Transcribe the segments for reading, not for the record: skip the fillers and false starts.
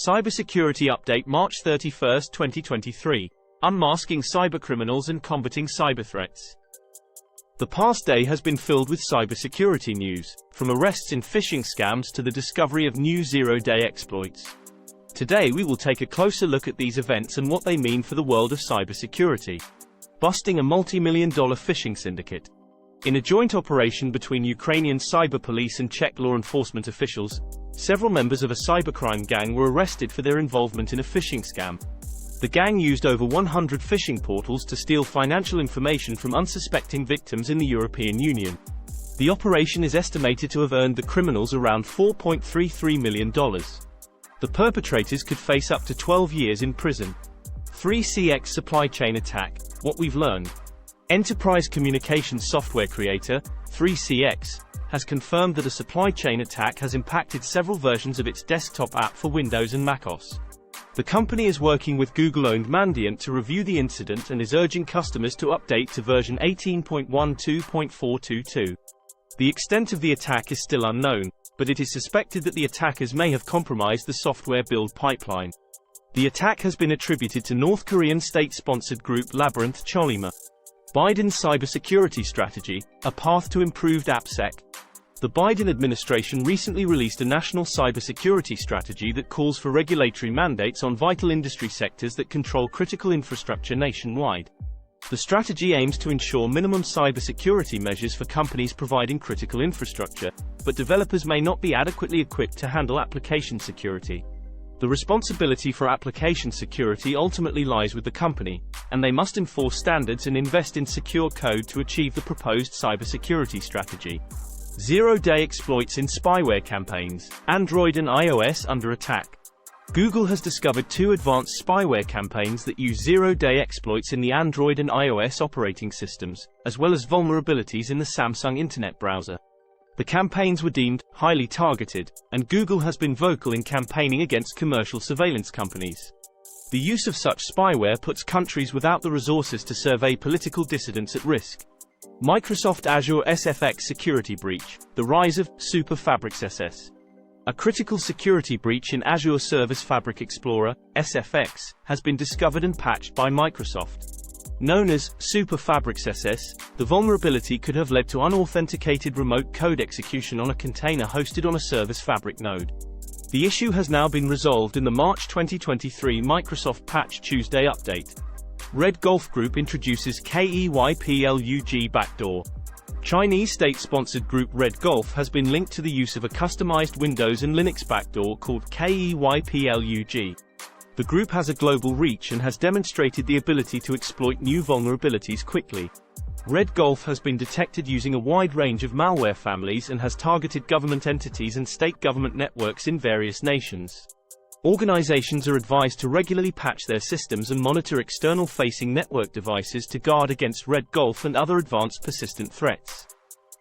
Cybersecurity Update March 31, 2023. Unmasking Cybercriminals and Combating Cyberthreats. The past day has been filled with cybersecurity news, from arrests in phishing scams to the discovery of new zero-day exploits. Today we will take a closer look at these events and what they mean for the world of cybersecurity. Busting a multi-million-dollar phishing syndicate. In a joint operation between Ukrainian cyber police and Czech law enforcement officials, several members of a cybercrime gang were arrested for their involvement in a phishing scam. The gang used over 100 phishing portals to steal financial information from unsuspecting victims in the European Union. The operation is estimated to have earned the criminals around $4.33 million. The perpetrators could face up to 12 years in prison. 3CX supply chain attack. What we've learned. Enterprise communications software creator, 3CX, has confirmed that a supply chain attack has impacted several versions of its desktop app for Windows and macOS. The company is working with Google-owned Mandiant to review the incident and is urging customers to update to version 18.12.422. The extent of the attack is still unknown, but it is suspected that the attackers may have compromised the software build pipeline. The attack has been attributed to North Korean state-sponsored group Labyrinth Cholima. Biden's cybersecurity strategy, a path to improved AppSec. The Biden administration recently released a national cybersecurity strategy that calls for regulatory mandates on vital industry sectors that control critical infrastructure nationwide. The strategy aims to ensure minimum cybersecurity measures for companies providing critical infrastructure, but developers may not be adequately equipped to handle application security. The responsibility for application security ultimately lies with the company, and they must enforce standards and invest in secure code to achieve the proposed cybersecurity strategy. Zero-day exploits in spyware campaigns. Android and iOS under attack. Google has discovered two advanced spyware campaigns that use zero-day exploits in the Android and iOS operating systems, as well as vulnerabilities in the Samsung Internet browser. The campaigns were deemed highly targeted, and Google has been vocal in campaigning against commercial surveillance companies. The use of such spyware puts countries without the resources to survey political dissidents at risk. Microsoft Azure SFX security breach. The rise of Super Fabrics SS. A critical security breach in Azure Service Fabric Explorer (SFX) has been discovered and patched by Microsoft. Known as Super Fabrics SS, the vulnerability could have led to unauthenticated remote code execution on a container hosted on a Service Fabric node. The issue has now been resolved in the March 2023 Microsoft Patch Tuesday update. Red Golf Group introduces KEYPLUG backdoor. Chinese state-sponsored group Red Golf has been linked to the use of a customized Windows and Linux backdoor called KEYPLUG. The group has a global reach and has demonstrated the ability to exploit new vulnerabilities quickly. Red Golf has been detected using a wide range of malware families and has targeted government entities and state government networks in various nations. Organizations are advised to regularly patch their systems and monitor external-facing network devices to guard against Red Golf and other advanced persistent threats.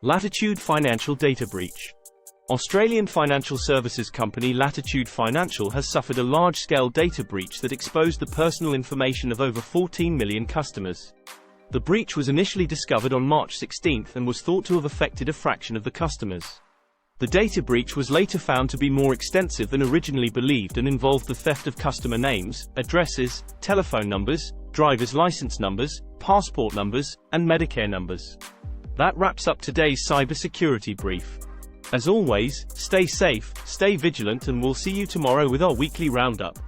Latitude Financial Data Breach. Australian financial services company Latitude Financial has suffered a large-scale data breach that exposed the personal information of over 14 million customers. The breach was initially discovered on March 16 and was thought to have affected a fraction of the customers. The data breach was later found to be more extensive than originally believed and involved the theft of customer names, addresses, telephone numbers, driver's license numbers, passport numbers, and Medicare numbers. That wraps up today's cybersecurity brief. As always, stay safe, stay vigilant, and we'll see you tomorrow with our weekly roundup.